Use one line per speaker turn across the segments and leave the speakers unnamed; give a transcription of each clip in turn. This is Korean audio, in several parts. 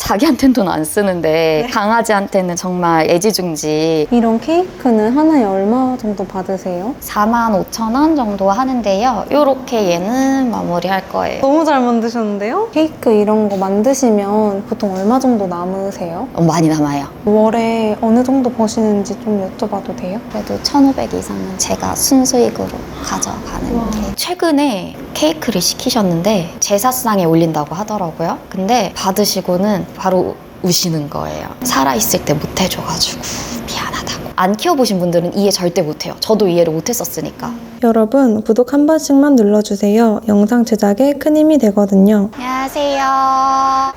자기한테는 돈 안 쓰는데 강아지한테는 정말 애지중지.
이런 케이크는 하나에 얼마 정도 받으세요?
45,000원 정도 하는데요. 요렇게 얘는 마무리할 거예요.
너무 잘 만드셨는데요? 케이크 이런 거 만드시면 보통 얼마 정도 남으세요?
많이 남아요.
월에 어느 정도 버시는지 좀 여쭤봐도 돼요?
그래도 1,500 이상은 제가 순수익으로 가져가는 게. 최근에 케이크를 시키셨는데 제사상에 올린다고 하더라고요. 근데 받으시고는 바로 우시는 거예요. 살아있을 때 못 해줘가지고 미안하다고. 안 키워보신 분들은 이해 절대 못해요. 저도 이해를 못했었으니까.
여러분, 구독 한 번씩만 눌러주세요. 영상 제작에 큰 힘이 되거든요.
안녕하세요.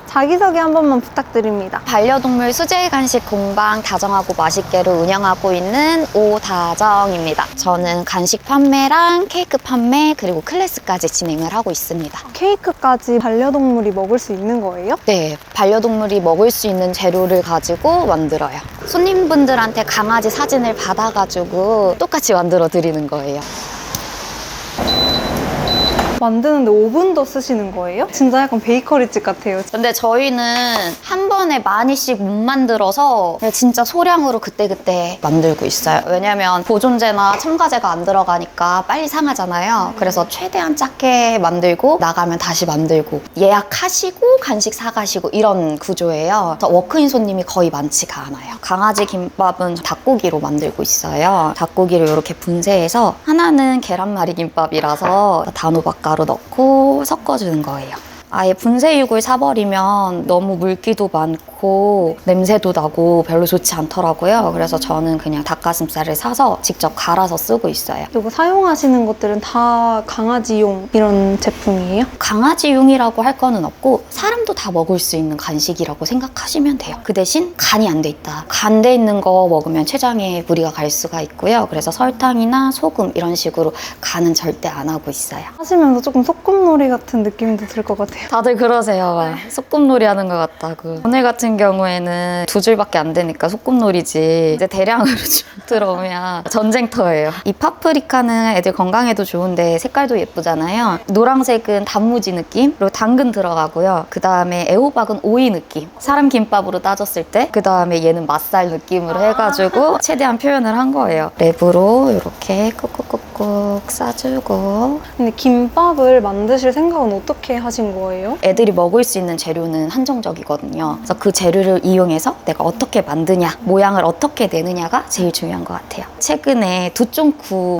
자기소개 한 번만 부탁드립니다.
반려동물 수제 간식 공방 다정하고 맛있게를 운영하고 있는 오다정입니다. 저는 간식 판매랑 케이크 판매 그리고 클래스까지 진행을 하고 있습니다.
케이크까지 반려동물이 먹을 수 있는 거예요?
네, 반려동물이 먹을 수 있는 재료를 가지고 만들어요. 손님분들한테 강아지 사진을 받아가지고 똑같이 만들어 드리는 거예요.
만드는데 오븐도 쓰시는 거예요? 진짜 약간 베이커리집 같아요.
근데 저희는 한 번에 많이씩 못 만들어서 그냥 진짜 소량으로 그때그때 만들고 있어요. 왜냐면 보존제나 첨가제가 안 들어가니까 빨리 상하잖아요. 그래서 최대한 작게 만들고 나가면 다시 만들고 예약하시고 간식 사가시고 이런 구조예요. 그래서 워크인 손님이 거의 많지가 않아요. 강아지 김밥은 닭고기로 만들고 있어요. 닭고기를 이렇게 분쇄해서 하나는 계란말이 김밥이라서 단호박 가루 넣고 섞어주는 거예요. 아예 분쇄육을 사버리면 너무 물기도 많고 냄새도 나고 별로 좋지 않더라고요. 그래서 저는 그냥 닭가슴살을 사서 직접 갈아서 쓰고 있어요.
이거 사용하시는 것들은 다 강아지용 이런 제품이에요?
강아지용이라고 할 거는 없고 사람도 다 먹을 수 있는 간식이라고 생각하시면 돼요. 그 대신 간이 안 돼 있다. 간 돼 있는 거 먹으면 췌장에 무리가 갈 수가 있고요. 그래서 설탕이나 소금 이런 식으로 간은 절대 안 하고 있어요.
하시면서 조금 소꿉놀이 같은 느낌도 들 것 같아요.
다들 그러세요. 소꿉놀이 하는 것 같다고. 오늘 같은 경우에는 2줄밖에 안 되니까 소꿉놀이지. 이제 대량으로 들어오면 전쟁터예요. 이 파프리카는 애들 건강에도 좋은데 색깔도 예쁘잖아요. 노란색은 단무지 느낌, 그리고 당근 들어가고요. 그 다음에 애호박은 오이 느낌. 사람 김밥으로 따졌을 때, 그 다음에 얘는 맛살 느낌으로 해가지고 최대한 표현을 한 거예요. 랩으로 이렇게 꾹꾹꾹꾹 싸주고.
근데 김밥을 만드실 생각은 어떻게 하신 거예요?
애들이 먹을 수 있는 재료는 한정적이거든요. 그래서 그 재료를 이용해서 내가 어떻게 만드냐, 모양을 어떻게 내느냐가 제일 중요한 것 같아요. 최근에 두쫑쿠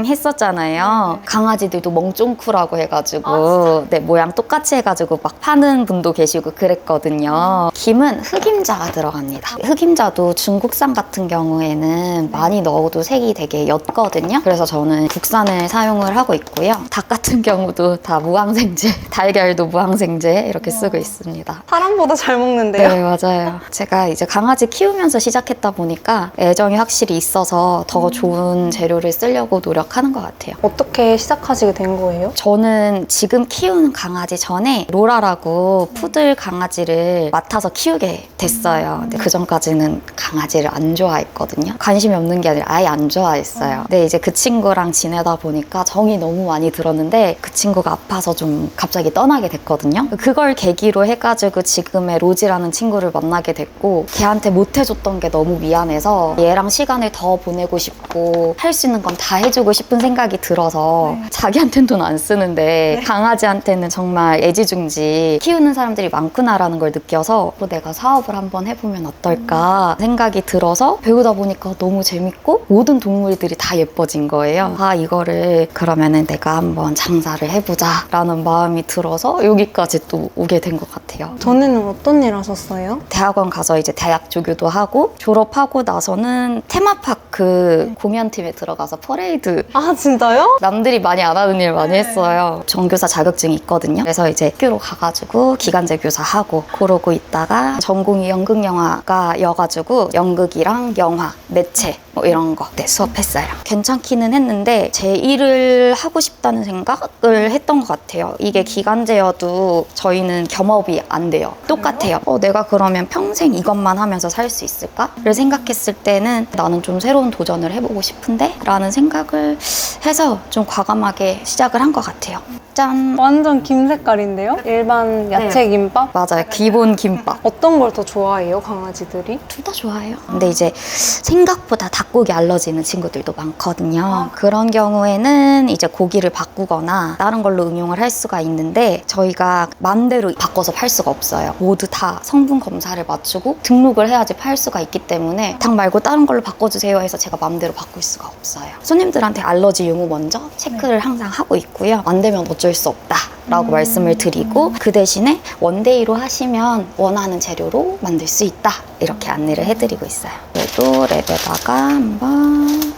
유행했었잖아요. 강아지들도 멍쫑쿠라고 해가지고 네, 모양 똑같이 해가지고 막 파는 분도 계시고 그랬거든요. 김은 흑임자가 들어갑니다. 흑임자도 중국산 같은 경우에는 많이 넣어도 색이 되게 옅거든요. 그래서 저는 국산을 사용을 하고 있고요. 닭 같은 경우도 다 무항생제, 달걀도 무항생제 이렇게 쓰고 있습니다.
사람보다 잘 먹는데요?
네, 맞아요. 제가 이제 강아지 키우면서 시작했다 보니까 애정이 확실히 있어서 더 좋은 재료를 쓰려고 노력하는 것 같아요.
어떻게 시작하시게 된 거예요?
저는 지금 키우는 강아지 전에 로라라고 푸들 강아지를 맡아서 키우게 됐어요. 근데 그 전까지는 강아지를 안 좋아했거든요. 관심이 없는 게 아니라 아예 안 좋아했어요. 근데 이제 그 친구랑 지내다 보니까 정이 너무 많이 들었는데 그 친구가 아파서 좀 갑자기 떠나게 됐거든요. 그걸 계기로 해가지고 지금의 로지라는 친구를 만나게 됐고 걔한테 못 해줬던 게 너무 미안해서 얘랑 시간을 더 보내고 싶고 할 수 있는 건 다 해주고 싶은 생각이 들어서 자기한테는 돈 안 쓰는데 강아지한테는 정말 애지중지 키우는 사람들이 많구나라는 걸 느껴서 내가 사업을 한번 해보면 어떨까 생각이 들어서 배우다 보니까 너무 재밌고 모든 동물들이 다 예뻐진 거예요. 아, 이거를 그러면은 내가 한번 장사를 해보자 라는 마음이 들어서 여기까지 또 오게 된 것 같아요.
전에는 어떤 일 하셨어요?
대학원 가서 이제 대학 조교도 하고 졸업하고 나서는 테마파크 공연팀에 들어가서 퍼레이드.
아, 진짜요?
남들이 많이 안 하는 일 많이 했어요. 전교사 자격증이 있거든요. 그래서 이제 학교로 가가지고 기간제 교사하고 그러고 있다가 전공이 연극영화과여가지고 연극이랑 영화, 매체 뭐 이런 거 수업했어요. 괜찮기는 했는데 제 일을 하고 싶다는 생각을 했던 것 같아요. 이게 기간제여도 저희는 겸업이 안 돼요. 똑같아요. 내가 그러면 평생 이것만 하면서 살 수 있을까?를 생각했을 때는 나는 좀 새로운 도전을 해보고 싶은데? 라는 생각을 해서 좀 과감하게 시작을 한 것 같아요. 짠!
완전 김 색깔인데요? 일반 야채 김밥?
맞아요. 기본 김밥.
어떤 걸 더 좋아해요, 강아지들이?
둘 다 좋아해요. 근데 이제 생각보다 닭고기 알러지 있는 친구들도 많거든요. 그런 경우에는 이제 고기를 바꾸거나 다른 걸로 응용을 할 수가 있는데 저희가 맘대로 바꿔서 팔 수가 없어요. 모두 다 성분 검사를 맞추고 등록을 해야지 팔 수가 있기 때문에 닭 말고 다른 걸로 바꿔주세요 해서 제가 맘대로 바꿀 수가 없어요. 손님들한테 알러지 유무 먼저 체크를 항상 하고 있고요. 안 되면 어쩔 수 없다 라고 말씀을 드리고 그 대신에 원데이로 하시면 원하는 재료로 만들 수 있다 이렇게 안내를 해드리고 있어요. 그래도 랩에다가 한번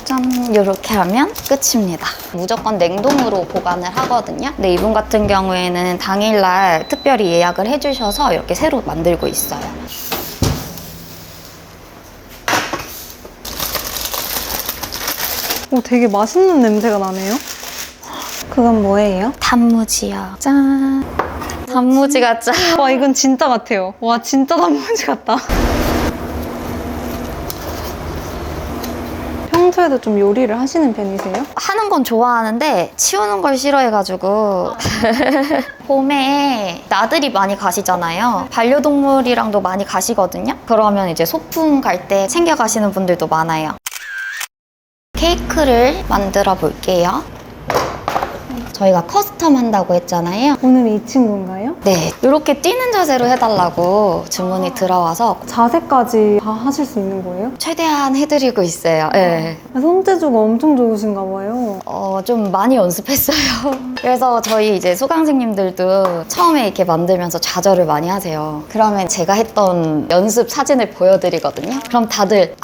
짠 이렇게 하면 끝입니다. 무조건 냉동으로 보관을 하거든요. 근데 이분 같은 경우에는 당일날 특별히 예약을 해주셔서 이렇게 새로 만들고 있어요.
오, 되게 맛있는 냄새가 나네요. 그건 뭐예요?
단무지요. 짠. 단무지가 짠.
와, 이건 진짜 같아요. 와, 진짜 단무지 같다. 평소에도 좀 요리를 하시는 편이세요?
하는 건 좋아하는데 치우는 걸 싫어해가지고 봄에 나들이 많이 가시잖아요. 반려동물이랑도 많이 가시거든요. 그러면 이제 소풍 갈 때 챙겨 가시는 분들도 많아요. 케이크를 만들어 볼게요. 저희가 커스텀 한다고 했잖아요.
오늘 이 친구인가요?
네, 이렇게 뛰는 자세로 해달라고 주문이 들어와서
자세까지 다 하실 수 있는 거예요?
최대한 해드리고 있어요. 네.
손재주가 엄청 좋으신가 봐요.
좀 많이 연습했어요. 그래서 저희 이제 수강생님들도 처음에 이렇게 만들면서 좌절을 많이 하세요. 그러면 제가 했던 연습 사진을 보여드리거든요. 그럼 다들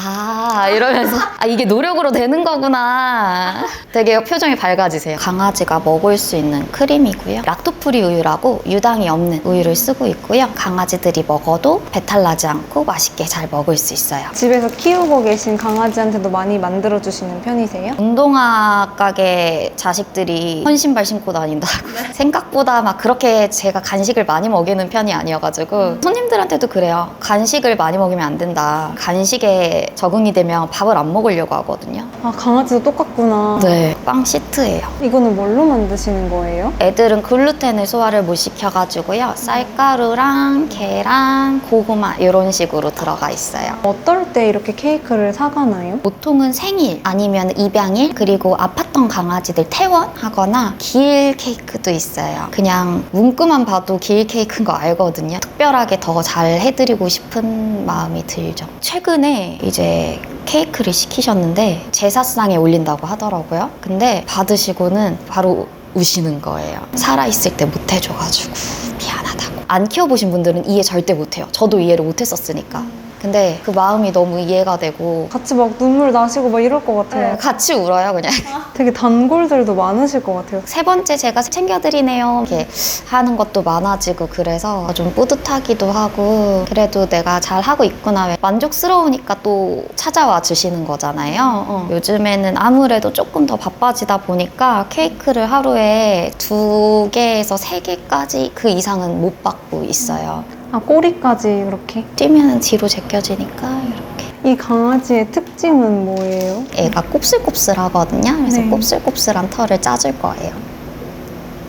이러면서 이게 노력으로 되는 거구나. 되게 표정이 밝아지세요. 강아지가 먹을 수 있는 크림이고요. 락토프리 우유라고 유당이 없는 우유를 쓰고 있고요. 강아지들이 먹어도 배탈 나지 않고 맛있게 잘 먹을 수 있어요.
집에서 키우고 계신 강아지한테도 많이 만들어주시는 편이세요?
운동화 가게 자식들이 헌신발 신고 다닌다고 생각보다 막 그렇게 제가 간식을 많이 먹이는 편이 아니어가지고 손님들한테도 그래요. 간식을 많이 먹이면 안 된다. 간식에 적응이 되면 밥을 안 먹으려고 하거든요.
아, 강아지도 똑같구나.
네, 빵 시트예요.
이거는 뭘로 만드시는 거예요?
애들은 글루텐을 소화를 못 시켜가지고요. 쌀가루랑 계란, 고구마 이런 식으로 들어가 있어요.
어떨 때 이렇게 케이크를 사가나요?
보통은 생일 아니면 입양일 그리고 아팠던 강아지들 퇴원하거나 기일 케이크도 있어요. 그냥 문구만 봐도 기일 케이크인 거 알거든요. 특별하게 더 잘 해드리고 싶은 마음이 들죠. 최근에 이제 케이크를 시키셨는데 제사상에 올린다고 하더라고요. 근데 받으시고는 바로 우시는 거예요. 살아있을 때 못 해줘가지고 미안하다고. 안 키워보신 분들은 이해 절대 못해요. 저도 이해를 못했었으니까. 근데 그 마음이 너무 이해가 되고
같이 막 눈물 나시고 막 이럴 것 같아요.
같이 울어요 그냥.
되게 단골들도 많으실 것 같아요.
세 번째 제가 챙겨드리네요 이렇게 하는 것도 많아지고 그래서 좀 뿌듯하기도 하고 그래도 내가 잘 하고 있구나 만족스러우니까 또 찾아와 주시는 거잖아요. 요즘에는 아무래도 조금 더 바빠지다 보니까 케이크를 하루에 2개에서 3개까지 그 이상은 못 받고 있어요.
아, 꼬리까지 이렇게?
뛰면 뒤로 제껴지니까 이렇게.
이 강아지의 특징은 뭐예요?
애가 곱슬곱슬하거든요. 그래서
네.
곱슬곱슬한 털을 짜줄 거예요.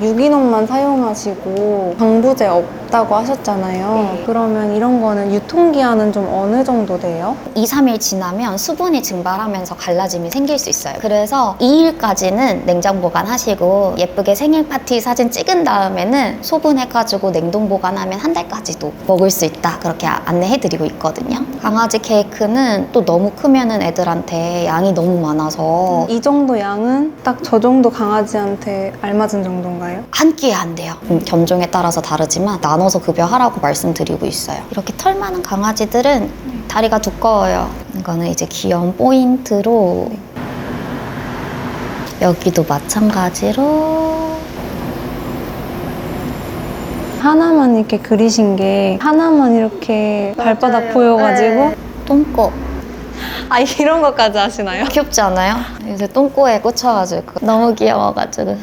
유기농만 사용하시고 방부제 없다고 하셨잖아요.
네.
그러면 이런 거는 유통기한은 좀 어느 정도 돼요?
2, 3일 지나면 수분이 증발하면서 갈라짐이 생길 수 있어요. 그래서 2일까지는 냉장 보관하시고 예쁘게 생일 파티 사진 찍은 다음에는 소분해가지고 냉동 보관하면 한 달까지도 먹을 수 있다. 그렇게 안내해드리고 있거든요. 강아지 케이크는 또 너무 크면은 애들한테 양이 너무 많아서
이 정도 양은 딱 저 정도 강아지한테 알맞은 정도인가요?
한 끼에 안 돼요. 견종에 따라서 다르지만 나눠서 급여하라고 말씀드리고 있어요. 이렇게 털 많은 강아지들은 다리가 두꺼워요. 이거는 이제 귀여운 포인트로 여기도 마찬가지로
하나만 이렇게 그리신 게 하나만 이렇게 발바닥 보여가지고
똥꼬
아, 이런 것까지 하시나요?
귀엽지 않아요? 요새 똥꼬에 꽂혀가지고 너무 귀여워가지고.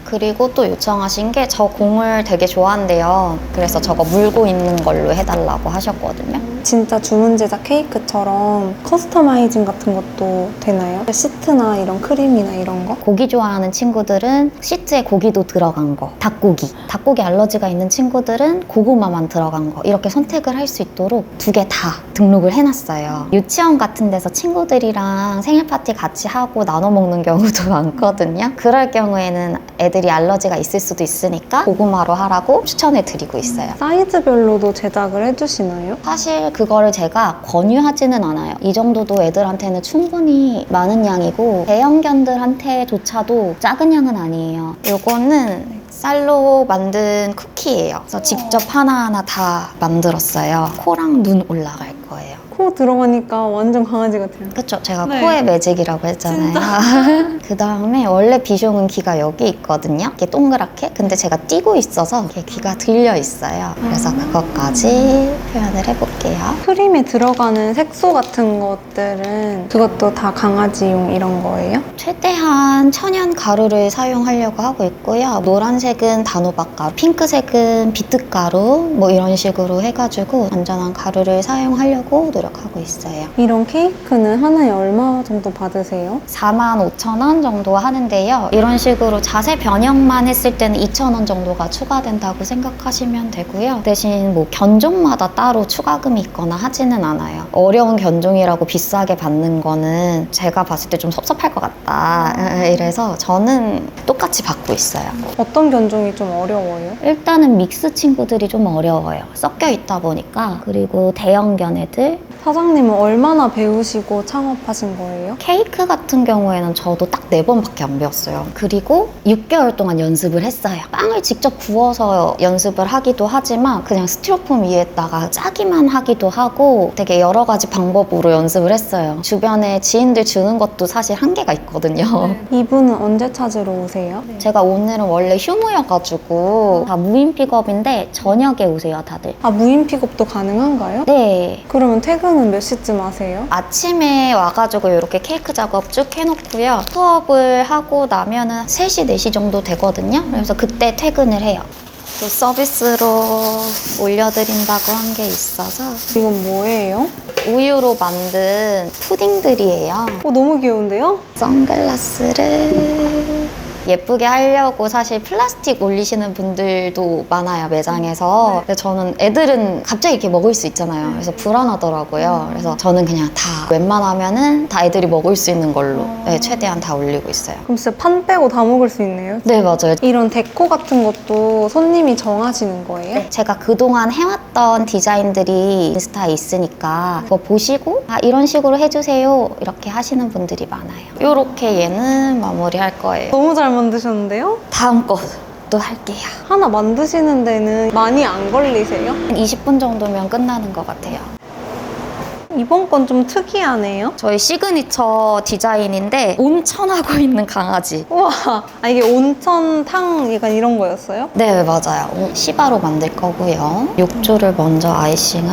그리고 또 요청하신 게 저 공을 되게 좋아한대요. 그래서 저거 물고 있는 걸로 해달라고 하셨거든요.
진짜 주문 제작 케이크처럼 커스터마이징 같은 것도 되나요? 시트나 이런 크림이나 이런 거?
고기 좋아하는 친구들은 시트에 고기도 들어간 거, 닭고기 알러지가 있는 친구들은 고구마만 들어간 거 이렇게 선택을 할 수 있도록 2개 다 등록을 해놨어요. 유치원 같은 데서 친구들이랑 생일 파티 같이 하고 나눠 먹는 경우도 많거든요. 그럴 경우에는 애들이 알러지가 있을 수도 있으니까 고구마로 하라고 추천해 드리고 있어요.
사이즈별로도 제작을 해주시나요?
사실 그거를 제가 권유하지는 않아요. 이 정도도 애들한테는 충분히 많은 양이고 대형견들한테조차도 작은 양은 아니에요. 요거는 쌀로 만든 쿠키예요. 그래서 직접 하나하나 다 만들었어요. 코랑 눈 올라갈 거예요.
코 들어가니까 완전 강아지 같아요.
그쵸? 제가
네.
코의 매직이라고 했잖아요. 그 다음에 원래 비숑은 귀가 여기 있거든요. 이렇게 동그랗게. 근데 제가 띄고 있어서 이렇게 귀가 들려 있어요. 그래서 그것까지 표현을 해볼게요.
크림에 들어가는 색소 같은 것들은 그것도 다 강아지용 이런 거예요?
최대한 천연 가루를 사용하려고 하고 있고요. 노란색은 단호박 가루, 핑크색은 비트가루 뭐 이런 식으로 해가지고 안전한 가루를 사용하려고 노력하고 있어요.
이런 케이크는 하나에 얼마 정도 받으세요?
45,000원 정도 하는데요. 이런 식으로 자세 변형만 했을 때는 2,000원 정도가 추가된다고 생각하시면 되고요. 대신 뭐 견종마다 따로 추가금이 있거나 하지는 않아요. 어려운 견종이라고 비싸게 받는 거는 제가 봤을 때 좀 섭섭할 것 같다. 이래서 저는 똑같이 받고 있어요.
어떤 견종이 좀 어려워요?
일단은 믹스 친구들이 좀 어려워요. 섞여 있다 보니까. 그리고 대형견 애들.
사장님은 얼마나 배우시고 창업하신 거예요?
케이크 같은 경우에는 저도 딱 4번밖에 안 배웠어요. 그리고 6개월 동안 연습을 했어요. 빵을 직접 구워서 연습을 하기도 하지만 그냥 스티로폼 위에다가 짜기만 하기도 하고 되게 여러 가지 방법으로 연습을 했어요. 주변에 지인들 주는 것도 사실 한계가 있거든요.
이분은 언제 찾으러 오세요?
제가 오늘은 원래 휴무여가지고 다 무인 픽업인데 저녁에 오세요, 다들.
아, 무인 픽업도 가능한가요?
네.
그러면 퇴근은 몇 시쯤 하세요?
아침에 와가지고 이렇게 케이크 작업 쭉 해놓고요. 수업을 하고 나면은 3시, 4시 정도 되거든요. 그래서 그때 퇴근을 해요. 또 서비스로 올려드린다고 한 게 있어서
이건 뭐예요?
우유로 만든 푸딩들이에요.
너무 귀여운데요?
선글라스를 예쁘게 하려고 사실 플라스틱 올리시는 분들도 많아요, 매장에서. 근데 저는 애들은 갑자기 이렇게 먹을 수 있잖아요. 그래서 불안하더라고요. 그래서 저는 그냥 다 웬만하면은 다 애들이 먹을 수 있는 걸로 네, 최대한 다 올리고 있어요.
그럼 진짜 판 빼고 다 먹을 수 있네요?
네, 맞아요.
이런 데코 같은 것도 손님이 정하시는 거예요?
네, 제가 그동안 해왔던 디자인들이 인스타에 있으니까 그거 보시고 아 이런 식으로 해주세요 이렇게 하시는 분들이 많아요. 이렇게 얘는 마무리할 거예요.
너무 잘 만드셨는데요?
다음 것도 할게요.
하나 만드시는 데는 많이 안 걸리세요?
한 20분 정도면 끝나는 것 같아요.
이번 건 좀 특이하네요.
저희 시그니처 디자인인데 온천하고 있는 강아지.
우와, 아, 이게 온천탕 약간 이런 거였어요?
네, 맞아요. 시바로 만들 거고요. 욕조를 먼저 아이싱을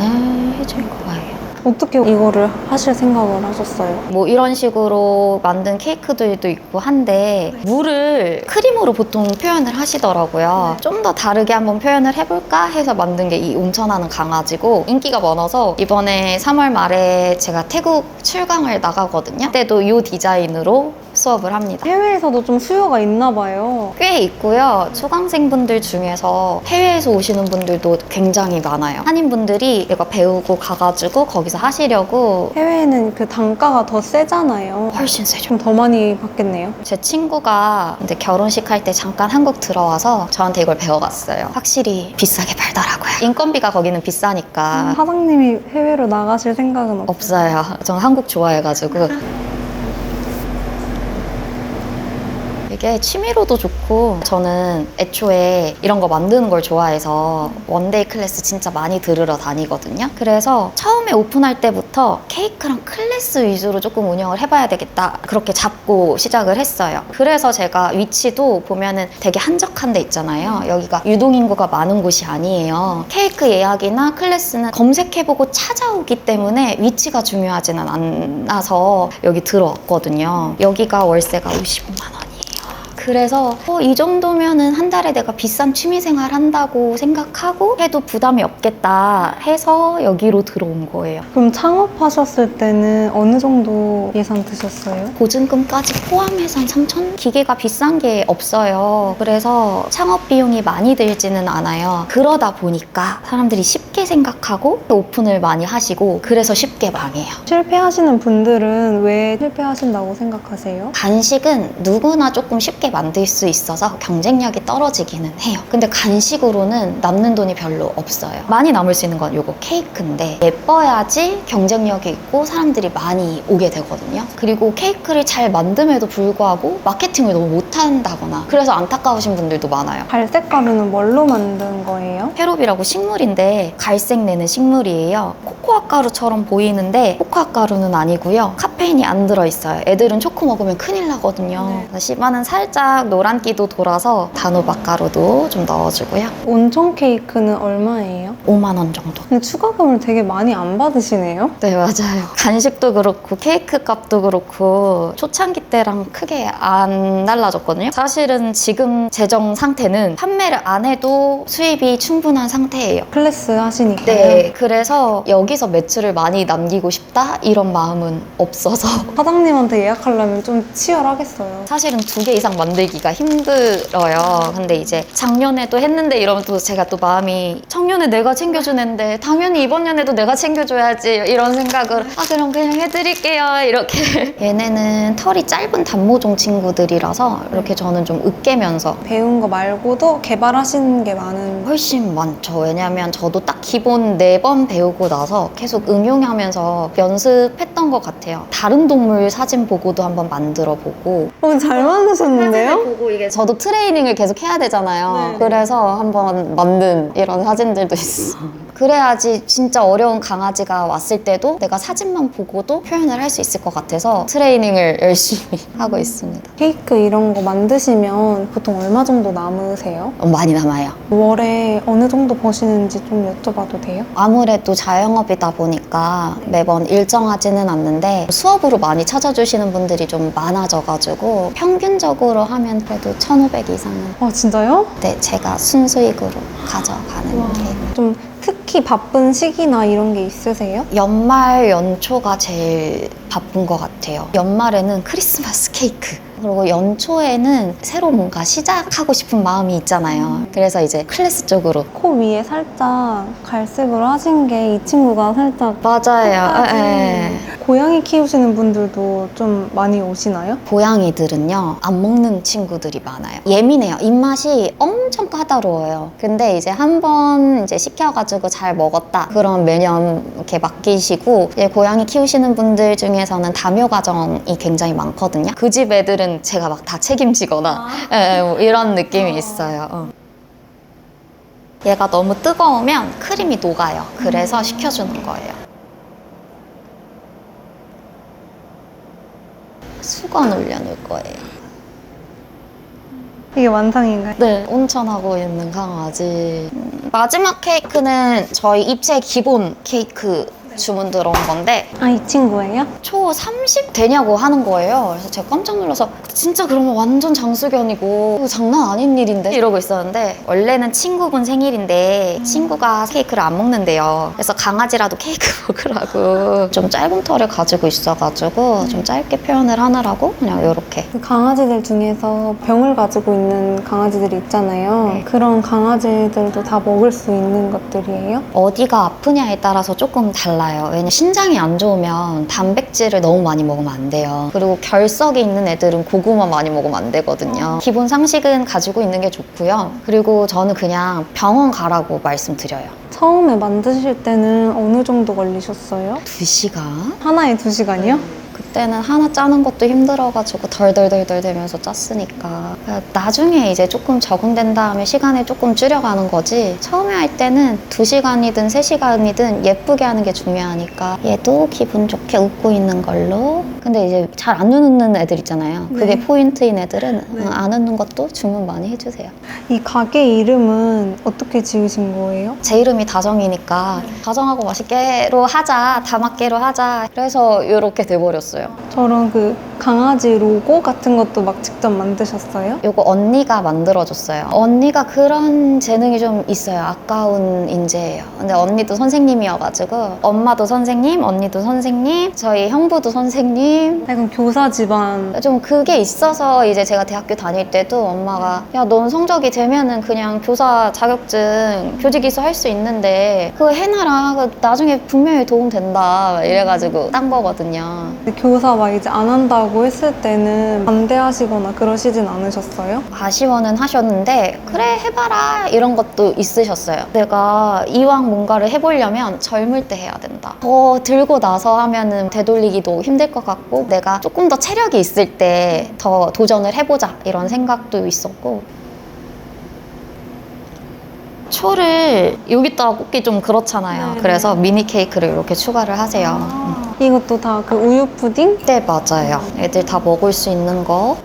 해줄 거예요.
어떻게 이거를 하실 생각을 하셨어요?
뭐 이런 식으로 만든 케이크들도 있고 한데 물을 크림으로 보통 표현을 하시더라고요. 좀 더 다르게 한번 표현을 해볼까 해서 만든 게 이 온천하는 강아지고 인기가 많아서 이번에 3월 말에 제가 태국 출강을 나가거든요. 그때도 이 디자인으로 수업을 합니다.
해외에서도 좀 수요가 있나 봐요.
꽤 있고요. 수강생분들 중에서 해외에서 오시는 분들도 굉장히 많아요. 한인분들이 이거 배우고 가가지고 거기서 하시려고
해외에는 그 단가가 더 세잖아요.
훨씬 세죠.
좀 더 많이 받겠네요.
제 친구가 근데 결혼식 할 때 잠깐 한국 들어와서 저한테 이걸 배워갔어요. 확실히 비싸게 팔더라고요. 인건비가 거기는 비싸니까
사장님이 해외로 나가실 생각은 없어요?
없어요. 저는 한국 좋아해가지고 되게 취미로도 좋고 저는 애초에 이런 거 만드는 걸 좋아해서 원데이 클래스 진짜 많이 들으러 다니거든요. 그래서 처음에 오픈할 때부터 케이크랑 클래스 위주로 조금 운영을 해봐야 되겠다 그렇게 잡고 시작을 했어요. 그래서 제가 위치도 보면은 되게 한적한 데 있잖아요. 여기가 유동인구가 많은 곳이 아니에요. 케이크 예약이나 클래스는 검색해보고 찾아오기 때문에 위치가 중요하지는 않아서 여기 들어왔거든요. 여기가 월세가 55만 원이에요. 그래서 이 정도면은 한 달에 내가 비싼 취미생활 한다고 생각하고 해도 부담이 없겠다 해서 여기로 들어온 거예요.
그럼 창업하셨을 때는 어느 정도 예산 드셨어요?
보증금까지 포함해서 한 3천? 기계가 비싼 게 없어요. 그래서 창업 비용이 많이 들지는 않아요. 그러다 보니까 사람들이 쉽게 생각하고 오픈을 많이 하시고 그래서 쉽게 망해요.
실패하시는 분들은 왜 실패하신다고 생각하세요?
간식은 누구나 조금 쉽게 만들 수 있어서 경쟁력이 떨어지기는 해요. 근데 간식으로는 남는 돈이 별로 없어요. 많이 남을 수 있는 건 요거 케이크인데 예뻐야지 경쟁력이 있고 사람들이 많이 오게 되거든요. 그리고 케이크를 잘 만듦에도 불구하고 마케팅을 너무 못한다거나 그래서 안타까우신 분들도 많아요.
갈색 가루는 뭘로 만든 거예요?
페로비라고 식물인데 갈색 내는 식물이에요. 코코아 가루처럼 보이는데 코코아 가루는 아니고요. 카페인이 안 들어있어요. 애들은 초코 먹으면 큰일 나거든요. 심한은 살짝 노란기도 돌아서 단호박 가루도 좀 넣어주고요.
온천 케이크는 얼마예요?
5만 원 정도.
근데 추가금을 되게 많이 안 받으시네요?
네, 맞아요. 간식도 그렇고 케이크 값도 그렇고 초창기 때랑 크게 안 달라졌거든요. 사실은 지금 재정 상태는 판매를 안 해도 수입이 충분한 상태예요.
클래스 하시니까요?
네, 그래서 여기서 매출을 많이 남기고 싶다? 이런 마음은 없어서
사장님한테 예약하려면 좀 치열하겠어요.
사실은 2개 이상 만들기가 힘들어요. 근데 이제 작년에도 했는데 이러면 또 제가 또 마음이 작년에 내가 챙겨준 앤데 당연히 이번 년에도 내가 챙겨줘야지 이런 생각을 그럼 그냥 해드릴게요 이렇게. 얘네는 털이 짧은 단모종 친구들이라서 이렇게 저는 좀 으깨면서
배운 거 말고도 개발하시는 게 많은
훨씬 많죠. 왜냐면 저도 딱 기본 4번 배우고 나서 계속 응용하면서 연습했던 것 같아요. 다른 동물 사진 보고도 한번 만들어 보고
잘 만드셨는데요?
보고 이게 저도 트레이닝을 계속 해야 되잖아요.
네.
그래서 한번 만든 이런 사진들도 있어. 그래야지 진짜 어려운 강아지가 왔을 때도 내가 사진만 보고도 표현을 할 수 있을 것 같아서 트레이닝을 열심히 하고 있습니다.
케이크 이런 거 만드시면 보통 얼마 정도 남으세요?
많이 남아요.
월에 어느 정도 버시는지 좀 여쭤봐도 돼요?
아무래도 자영업이다 보니까 매번 일정하지는 않는데 수업으로 많이 찾아주시는 분들이 좀 많아져가지고 평균적으로 하면 그래도 1,500 이상은
아 진짜요?
네, 제가 순수익으로 가져가는 게
좀 특히 바쁜 시기나 이런 게 있으세요?
연말 연초가 제일 바쁜 것 같아요. 연말에는 크리스마스 케이크 그리고 연초에는 새로 뭔가 시작하고 싶은 마음이 있잖아요. 그래서 이제 클래스 쪽으로
코 위에 살짝 갈색으로 하신 게 이 친구가 살짝
맞아요. 예.
고양이 키우시는 분들도 좀 많이 오시나요?
고양이들은요 안 먹는 친구들이 많아요. 예민해요. 입맛이 엄청 까다로워요. 근데 이제 한번 이제 시켜가지고 잘 먹었다 그럼 매년 이렇게 맡기시고 이제 고양이 키우시는 분들 중에서는 다묘 가정이 굉장히 많거든요. 그 집 애들은 제가 막 다 책임지거나 뭐 이런 느낌이 있어요. 얘가 너무 뜨거우면 크림이 녹아요. 그래서 식혀주는 거예요. 수건 올려놓을 거예요.
이게 완성인가요?
네, 온천하고 있는 강아지. 마지막 케이크는 저희 입체 기본 케이크 주문 들어온 건데
아, 이 친구예요?
초 30 되냐고 하는 거예요. 그래서 제가 깜짝 놀라서 진짜 그러면 완전 장수견이고 이거 장난 아닌 일인데 이러고 있었는데 원래는 친구분 생일인데 친구가 케이크를 안 먹는데요. 그래서 강아지라도 케이크 먹으라고 좀 짧은 털을 가지고 있어가지고 좀 짧게 표현을 하느라고 그냥 이렇게.
그 강아지들 중에서 병을 가지고 있는 강아지들이 있잖아요.
네.
그런 강아지들도 다 먹을 수 있는 것들이에요?
어디가 아프냐에 따라서 조금 달라요. 왜냐면 신장이 안 좋으면 단백질을 너무 많이 먹으면 안 돼요. 그리고 결석이 있는 애들은 고구마 많이 먹으면 안 되거든요. 기본 상식은 가지고 있는 게 좋고요. 그리고 저는 그냥 병원 가라고 말씀드려요.
처음에 만드실 때는 어느 정도 걸리셨어요?
2시간?
하나에 2시간이요?
그때는 하나 짜는 것도 힘들어가지고 덜덜덜덜 되면서 짰으니까 나중에 이제 조금 적응된 다음에 시간을 조금 줄여가는 거지 처음에 할 때는 2시간이든 3시간이든 예쁘게 하는 게 중요하니까 얘도 기분 좋게 웃고 있는 걸로. 근데 이제 잘 안 웃는 애들 있잖아요. 그게
네.
포인트인 애들은
네.
안 웃는 것도 주문 많이 해주세요.
이 가게 이름은 어떻게 지으신 거예요?
제 이름이 다정이니까 다정하고 맛있게로 하자, 다맛게로 하자. 그래서 이렇게 돼버렸어요.
저런 그 강아지 로고 같은 것도 막 직접 만드셨어요?
요거 언니가 만들어줬어요. 언니가 그런 재능이 좀 있어요. 아까운 인재예요. 근데 언니도 선생님이어가지고 엄마도 선생님, 언니도 선생님, 저희 형부도 선생님.
약간 교사 집안.
좀 그게 있어서 이제 제가 대학교 다닐 때도 엄마가 야, 넌 성적이 되면은 그냥 교사 자격증, 교직이수 할 수 있는데 그거 해놔라. 그거 나중에 분명히 도움 된다. 이래가지고 딴 거거든요.
교사 막 이제 안 한다고 했을 때는 반대하시거나 그러시진 않으셨어요?
아쉬워는 하셨는데 그래 해봐라 이런 것도 있으셨어요. 내가 이왕 뭔가를 해보려면 젊을 때 해야 된다. 더 들고 나서 하면은 되돌리기도 힘들 것 같고 내가 조금 더 체력이 있을 때 더 도전을 해보자 이런 생각도 있었고. 초를 여기다가 꽂기 좀 그렇잖아요.
네네.
그래서 미니 케이크를 이렇게 추가를 하세요.
이것도 다 그 우유 푸딩?
네, 맞아요. 애들 다 먹을 수 있는 거.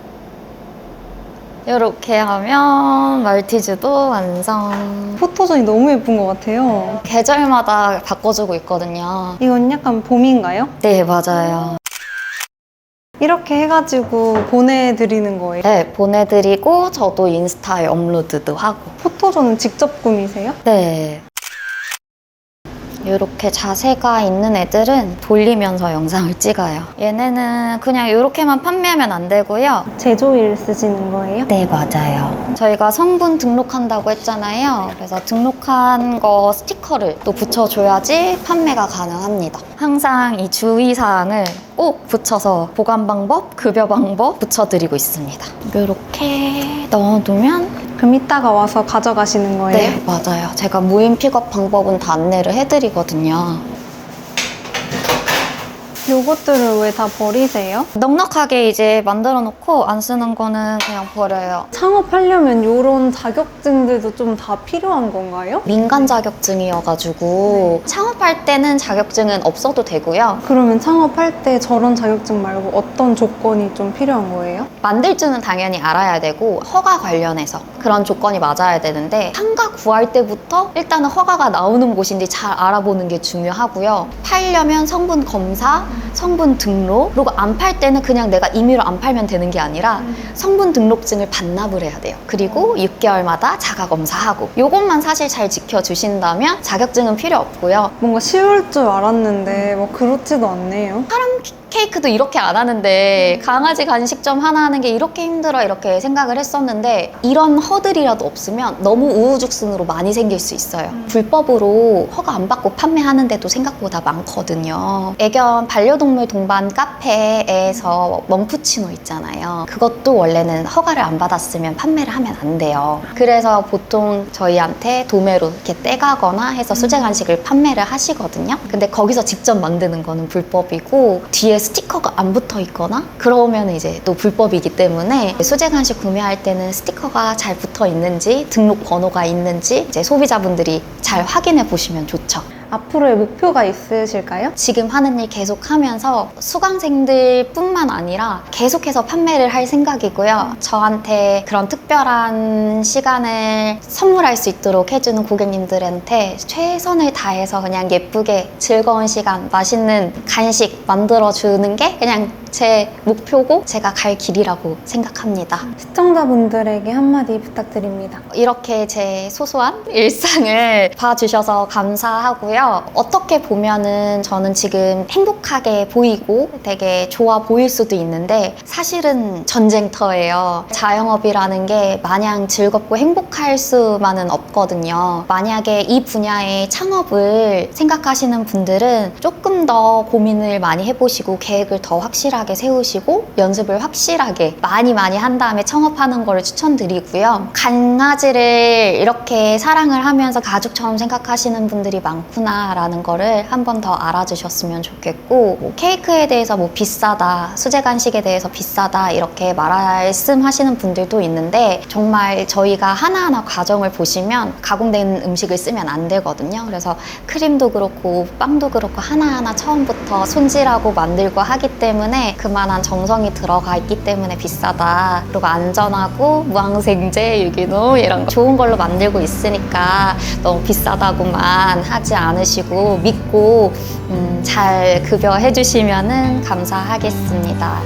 이렇게 하면 말티즈도 완성.
포토존이 너무 예쁜 것 같아요.
계절마다 바꿔주고 있거든요.
이건 약간 봄인가요?
네, 맞아요.
이렇게 해가지고 보내드리는 거예요.
네, 보내드리고 저도 인스타에 업로드도 하고.
포토존은 직접 꾸미세요?
네. 이렇게 자세가 있는 애들은 돌리면서 영상을 찍어요. 얘네는 그냥 이렇게만 판매하면 안 되고요.
제조일 쓰시는 거예요?
네, 맞아요. 저희가 성분 등록한다고 했잖아요. 그래서 등록한 거 스티커를 또 붙여줘야지 판매가 가능합니다. 항상 이 주의사항을 꼭 붙여서 보관 방법, 급여 방법 붙여드리고 있습니다. 이렇게 넣어두면
그럼 이따가 와서 가져가시는 거예요?
네, 맞아요. 제가 무인 픽업 방법은 다 안내를 해드리거든요.
요것들을 왜 다 버리세요?
넉넉하게 이제 만들어 놓고 안 쓰는 거는 그냥 버려요.
창업하려면 요런 자격증들도 좀 다 필요한 건가요?
민간 자격증이어가지고 창업할 때는 자격증은 없어도 되고요.
그러면 창업할 때 저런 자격증 말고 어떤 조건이 좀 필요한 거예요?
만들 줄은 당연히 알아야 되고 허가 관련해서 그런 조건이 맞아야 되는데 상가 구할 때부터 일단은 허가가 나오는 곳인지 잘 알아보는 게 중요하고요. 팔려면 성분 검사, 성분 등록, 그리고 안 팔 때는 그냥 내가 임의로 안 팔면 되는 게 아니라 성분 등록증을 반납을 해야 돼요. 그리고 6개월마다 자가 검사하고 요것만 사실 잘 지켜주신다면 자격증은 필요 없고요.
뭔가 쉬울 줄 알았는데 뭐 그렇지도 않네요.
케이크도 이렇게 안 하는데 강아지 간식점 하나 하는 게 이렇게 힘들어 이렇게 생각을 했었는데 이런 허들이라도 없으면 너무 우후죽순으로 많이 생길 수 있어요. 불법으로 허가 안 받고 판매하는 데도 생각보다 많거든요. 애견 반려동물 동반 카페에서 멍푸치노 있잖아요. 그것도 원래는 허가를 안 받았으면 판매를 하면 안 돼요. 그래서 보통 저희한테 도매로 이렇게 떼가거나 해서 수제 간식을 판매를 하시거든요. 근데 거기서 직접 만드는 거는 불법이고 뒤에 스티커가 안 붙어 있거나 그러면 이제 또 불법이기 때문에 수제 간식 구매할 때는 스티커가 잘 붙어 있는지 등록 번호가 있는지 이제 소비자분들이 잘 확인해 보시면 좋죠.
앞으로의 목표가 있으실까요?
지금 하는 일 계속 하면서 수강생들 뿐만 아니라 계속해서 판매를 할 생각이고요. 저한테 그런 특별한 시간을 선물할 수 있도록 해주는 고객님들한테 최선을 다해서 그냥 예쁘게 즐거운 시간, 맛있는 간식 만들어주는 게 그냥 제 목표고 제가 갈 길이라고 생각합니다.
시청자분들에게 한마디 부탁드립니다.
이렇게 제 소소한 일상을 봐주셔서 감사하고요. 어떻게 보면은 저는 지금 행복하게 보이고 되게 좋아 보일 수도 있는데 사실은 전쟁터예요. 자영업이라는 게 마냥 즐겁고 행복할 수만은 없거든요. 만약에 이 분야의 창업을 생각하시는 분들은 조금 더 고민을 많이 해보시고 계획을 더 확실하게 확실하게 세우시고 연습을 확실하게 많이 한 다음에 창업하는 거를 추천드리고요. 강아지를 이렇게 사랑을 하면서 가족처럼 생각하시는 분들이 많구나라는 거를 한 번 더 알아주셨으면 좋겠고, 뭐 케이크에 대해서 뭐 비싸다, 수제 간식에 대해서 비싸다 이렇게 말씀하시는 분들도 있는데, 정말 저희가 하나하나 과정을 보시면 가공된 음식을 쓰면 안 되거든요. 그래서 크림도 그렇고 빵도 그렇고 하나하나 처음부터 손질하고 만들고 하기 때문에 그만한 정성이 들어가 있기 때문에 비싸다. 그리고 안전하고 무항생제, 유기농 이런 거 좋은 걸로 만들고 있으니까 너무 비싸다고만 하지 않으시고 믿고 잘 급여해 주시면 감사하겠습니다.